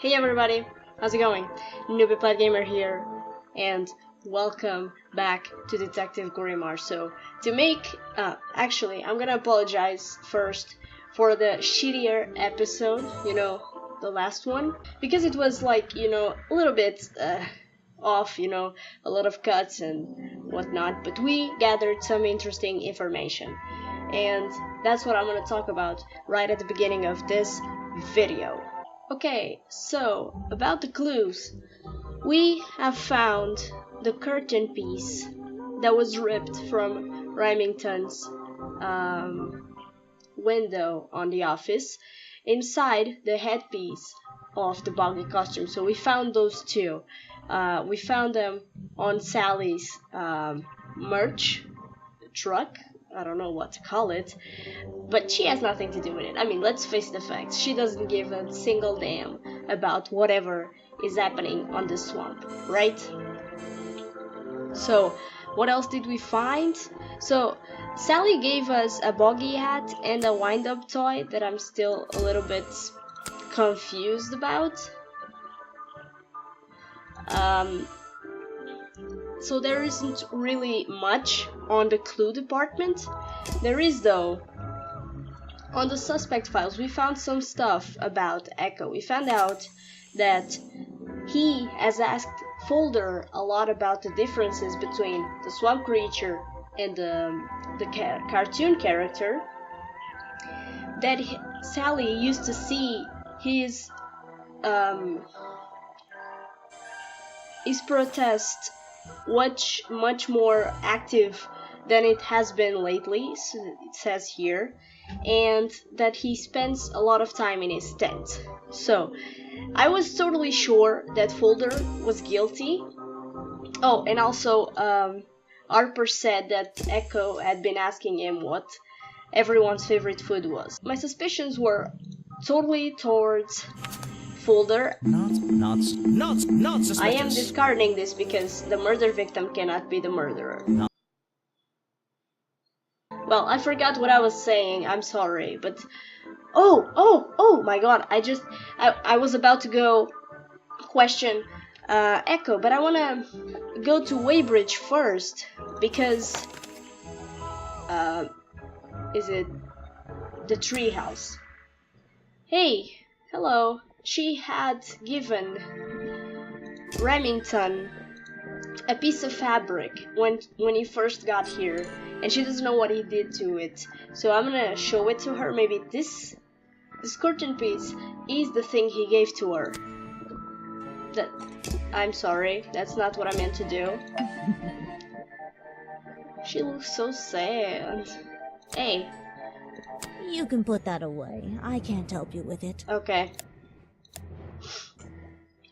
Hey everybody, how's it going? NoobyPlaidGamer here, and welcome back to Detective Grimoire. So, to make, actually, I'm gonna apologize first for the shittier episode, the last one, because it was like, a little bit, off, a lot of cuts and whatnot, but we gathered some interesting information, and that's what I'm gonna talk about right at the beginning of this video. Okay, so about the clues, we have found the curtain piece that was ripped from Remington's window on the office inside the headpiece of the buggy costume. So we found those two. We found them on Sally's merch truck. I don't know what to call it, but she has nothing to do with it. I mean, let's face the facts. She doesn't give a single damn about whatever is happening on the swamp, right? So, what else did we find? So, Sally gave us a boggy hat and a wind-up toy that I'm still a little bit confused about. So there isn't really much on the clue department. There is though. On the suspect files, we found some stuff about Echo. We found out that he has asked Folder a lot about the differences between the swamp creature and the cartoon character. That Sally used to see his protest much more active than it has been lately, so it says here, and that he spends a lot of time in his tent. So I was totally sure that Folder was guilty. Oh, and also Harper said that Echo had been asking him what everyone's favorite food was. My suspicions were totally towards Folder. Not suspicious. I am discarding this because the murder victim cannot be the murderer. No. Well, I forgot what I was saying. I'm sorry, but oh my god! I was about to go question Echo, but I wanna go to Weybridge first because is it the treehouse? Hey, hello. She had given Remington a piece of fabric when he first got here, and she doesn't know what he did to it. So I'm gonna show it to her. Maybe this curtain piece is the thing he gave to her. I'm sorry, that's not what I meant to do. She looks so sad. Hey. You can put that away. I can't help you with it. Okay.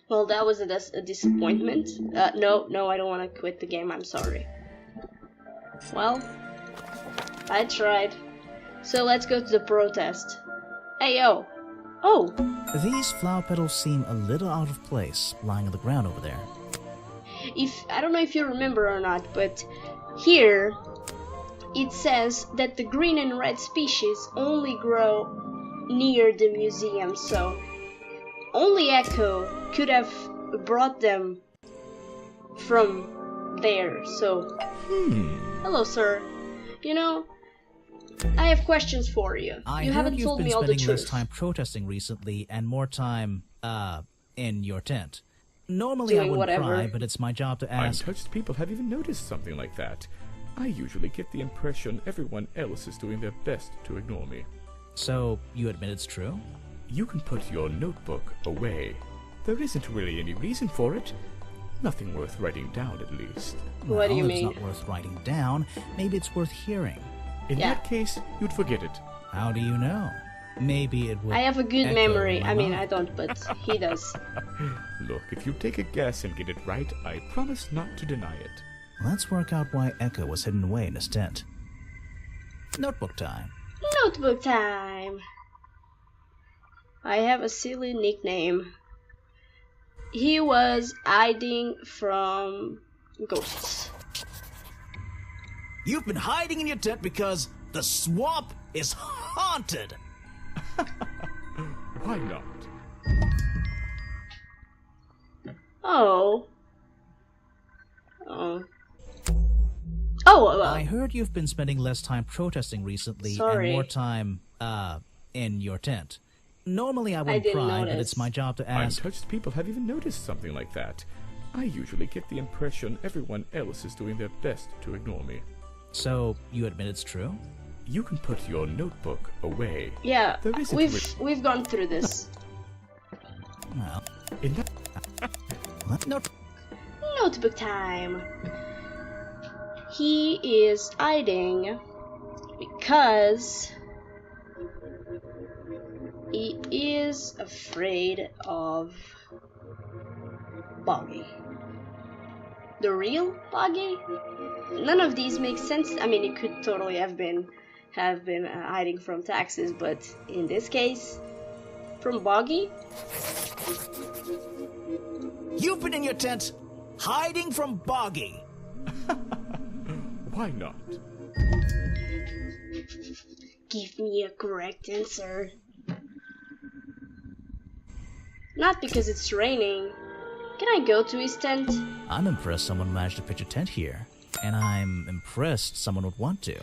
Well, that was a disappointment. No, I don't want to quit the game. I'm sorry. Well, I tried. So let's go to the protest. Hey, yo. Oh! These flower petals seem a little out of place, lying on the ground over there. I don't know if you remember or not, but here it says that the green and red species only grow near the museum, so only Echo could have brought them from there. So, hello, sir. I have questions for you. You haven't told me all the truth. You've been spending less time protesting recently and more time, in your tent. Normally I wouldn't pry, but it's my job to ask. Untouched people have even noticed something like that. I usually get the impression everyone else is doing their best to ignore me. So, you admit it's true? You can put your notebook away. There isn't really any reason for it. Nothing worth writing down, at least. What do you mean? It's not worth writing down. Maybe it's worth hearing. In that case, you'd forget it. How do you know? Maybe it would. I have a good memory. I mean, mind. I don't, but he does. Look, if you take a guess and get it right, I promise not to deny it. Let's work out why Echo was hidden away in his tent. Notebook time. Notebook time. I have a silly nickname. He was hiding from ghosts. You've been hiding in your tent because the swamp is haunted. Why not? Oh. Oh. Oh, I heard you've been spending less time protesting recently sorry. and more time, in your tent. Normally I wouldn't pry, but it's my job to ask. Untouched people have even noticed something like that. I usually get the impression everyone else is doing their best to ignore me. So, you admit it's true? You can put your notebook away. Yeah, we've gone through this. Well, In that what? No. Notebook time. He is hiding because he is afraid of Boggy. The real Boggy? None of these make sense. I mean, it could totally have been hiding from taxes, but in this case, from Boggy? You've been in your tent, hiding from Boggy. Why not? Give me a correct answer. Not because it's raining. Can I go to his tent? I'm impressed someone managed to pitch a tent here, and I'm impressed someone would want to.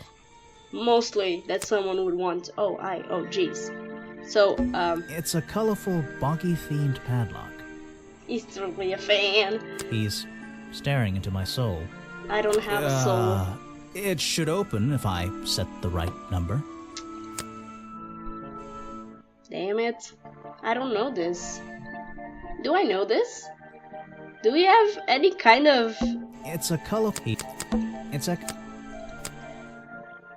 Mostly that someone would want. Oh, geez. So, It's a colorful, boggy-themed padlock. he's totally a fan. He's staring into my soul. I don't have a soul. It should open if I set the right number. Damn it. I don't know this. Do I know this? Do we have any kind of... It's a colorful...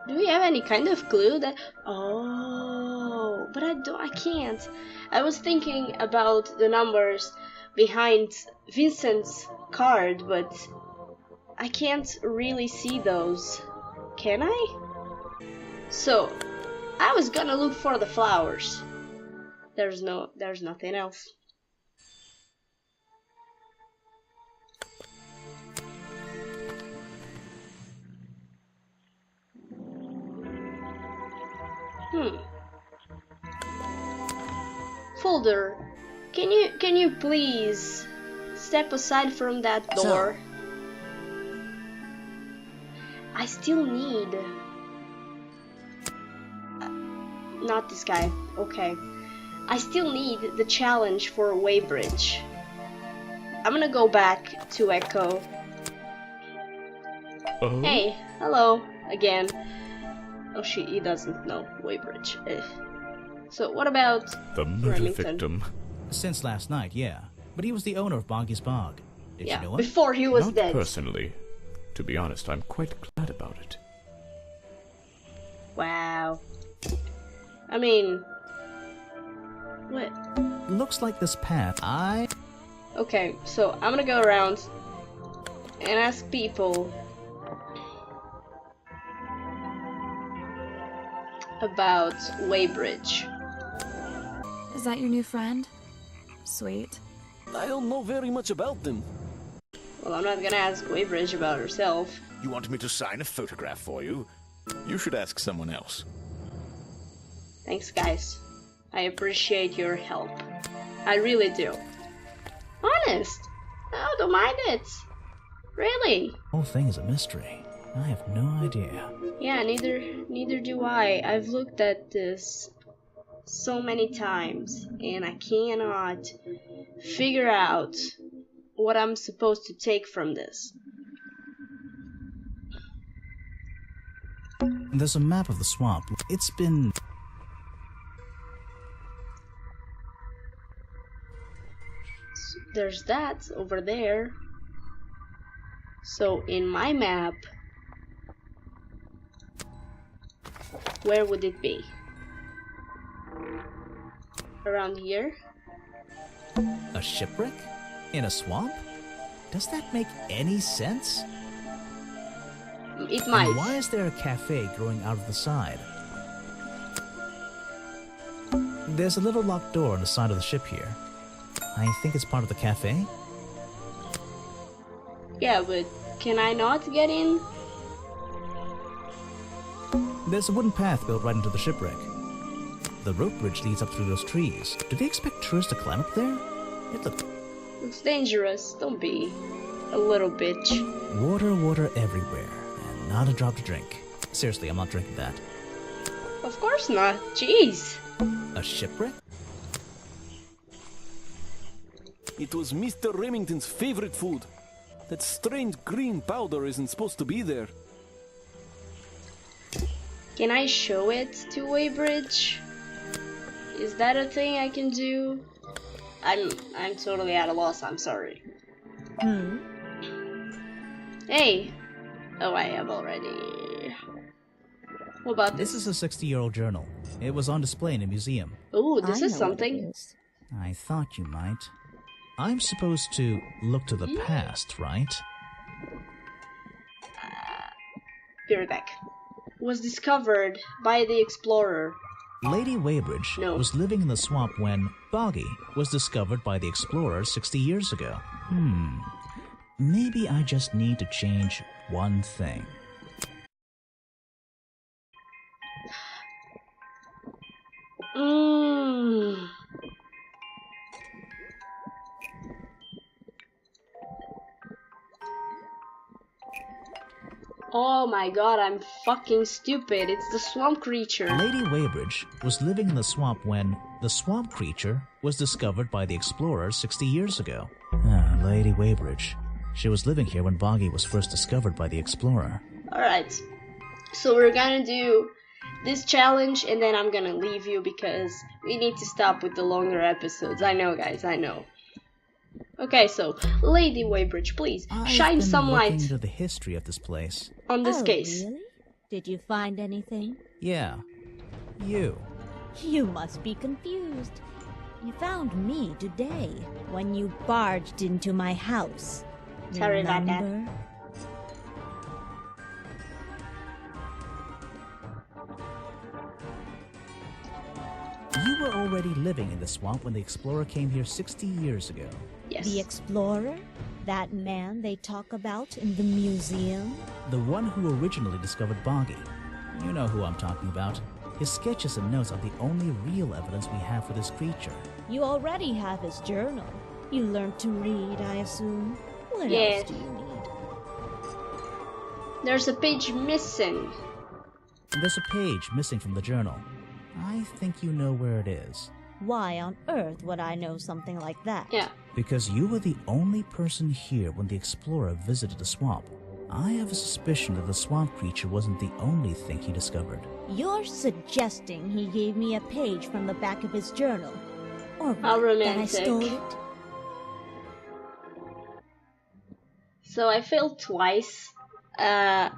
Do we have any kind of clue that... Oh, but I can't. I was thinking about the numbers behind Vincent's card, but I can't really see those. Can I? So, I was gonna look for the flowers. There's nothing else. Folder, can you please step aside from that door? I still need... not this guy. Okay. I still need the challenge for Waybridge. I'm gonna go back to Echo. Oh? Hey, hello again. Oh, he doesn't know Waybridge. So what about The murder Remington? victim. Since last night, yeah. But he was the owner of Boggy's Bog. Did you know him? before he was Not dead. personally. To be honest, I'm quite glad about it. Wow. I mean, what? Looks like this path. Okay, so I'm gonna go around and ask people about Waybridge. Is that your new friend? Sweet. I don't know very much about them. Well, I'm not gonna ask Waybridge about herself. You want me to sign a photograph for you? You should ask someone else. Thanks, guys. I appreciate your help. I really do. Honest. Oh, don't mind it. Really. The whole thing is a mystery. I have no idea. Yeah, neither do I. I've looked at this so many times and I cannot figure out what I'm supposed to take from this. There's a map of the swamp. It's been... There's that over there. So in my map, where would it be? Around here? A shipwreck? In a swamp? Does that make any sense? It might. And why is there a cafe growing out of the side? There's a little locked door on the side of the ship here. I think it's part of the cafe. Yeah, but can I not get in? There's a wooden path built right into the shipwreck. The rope bridge leads up through those trees. Do they expect tourists to climb up there? It looks... It's dangerous. Don't be a little bitch. Water everywhere, and not a drop to drink. Seriously, I'm not drinking that. Of course not. Jeez. A shipwreck? It was Mr. Remington's favorite food. That strange green powder isn't supposed to be there. Can I show it to Waybridge? Is that a thing I can do? I'm totally at a loss, I'm sorry. Hey! Oh, I have already. What about this? This is a 60-year-old journal. It was on display in a museum. Ooh, this I is know something. what it is. I thought you might. I'm supposed to look to the past, right? Be right back. Was discovered by the explorer. Lady Weybridge was living in the swamp when Boggy was discovered by the explorer 60 years ago. Maybe I just need to change one thing. Oh my god, I'm fucking stupid. It's the swamp creature. Lady Weybridge was living in the swamp when the swamp creature was discovered by the explorer 60 years ago. Lady Weybridge. She was living here when Boggy was first discovered by the explorer. Alright, so we're gonna do this challenge and then I'm gonna leave you because we need to stop with the longer episodes. I know, guys, I know. Okay, so Lady Weybridge, please shine some light into the history of this place. on this case. Really? Did you find anything? Yeah, you. You must be confused. You found me today when you barged into my house. Sorry about that. Remember? You were already living in the swamp when the explorer came here 60 years ago. Yes. The explorer? That man they talk about in the museum? The one who originally discovered Boggy. You know who I'm talking about. His sketches and notes are the only real evidence we have for this creature. You already have his journal. You learned to read, I assume. What Yeah. else do you need? There's a page missing. There's a page missing from the journal. I think you know where it is. Why on earth would I know something like that? Yeah. Because you were the only person here when the explorer visited the swamp. I have a suspicion that the swamp creature wasn't the only thing he discovered. You're suggesting he gave me a page from the back of his journal? Or How what, that I romantic. stole it? So I failed twice. I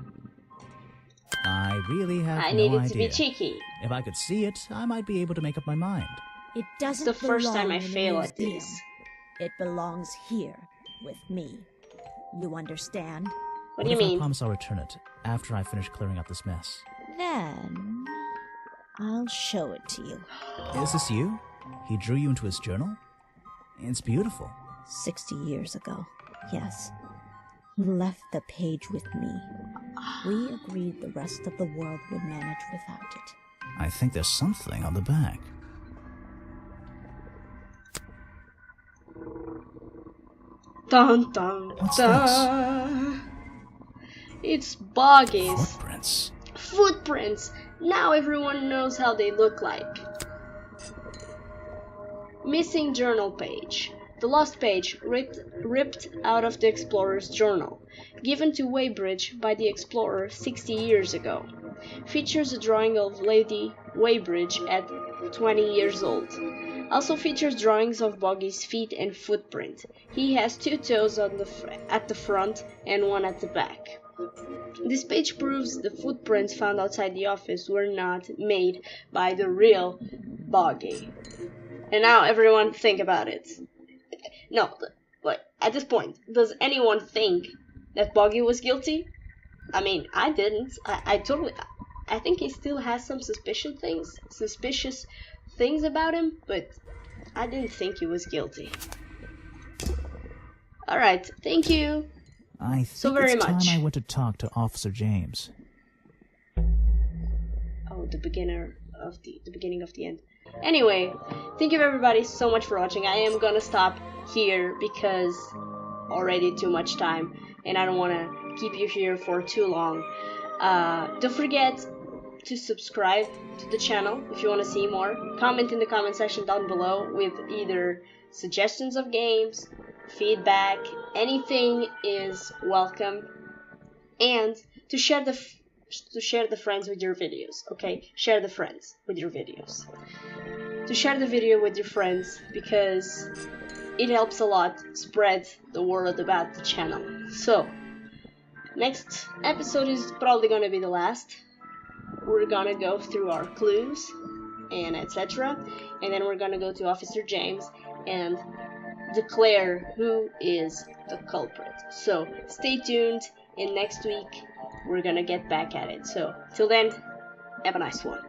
really have I no needed idea. to be cheeky. If I could see it, I might be able to make up my mind. It doesn't It's the first time I belong in a fail at museum. this. It belongs here, with me. You understand? What do you if I mean? promise I'll return it after I finish clearing up this mess? Then I'll show it to you. Is this you? He drew you into his journal? It's beautiful. 60 years ago, yes. He left the page with me. We agreed the rest of the world would manage without it. I think there's something on the back. Dun dun What's dun. It's Boggy's Footprints. footprints. Now everyone knows how they look like. Missing journal page. The lost page ripped out of the explorer's journal, given to Weybridge by the explorer 60 years ago. Features a drawing of Lady Weybridge at 20 years old. Also features drawings of Boggy's feet and footprint. He has 2 toes on at the front and 1 at the back. This page proves the footprints found outside the office were not made by the real Boggy. And now everyone think about it. No, but at this point, does anyone think that Boggy was guilty? I mean, I didn't. I think he still has some suspicious things about him, but I didn't think he was guilty. Alright, thank you. I think So very it's much. time I went to talk to Officer James. Oh, the beginning of the end. Anyway, thank you everybody so much for watching. I am gonna stop here because already too much time and I don't want to keep you here for too long. Don't forget to subscribe to the channel if you want to see more. Comment in the comment section down below with either suggestions of games, feedback, anything is welcome. And to share the friends with your videos, okay? Share the friends with your videos. To share the video with your friends because it helps a lot spread the word about the channel. So, next episode is probably gonna be the last. We're gonna go through our clues and etc. And then we're gonna go to Officer James and declare who is the culprit. So stay tuned, and next week we're gonna get back at it. So till then, have a nice one.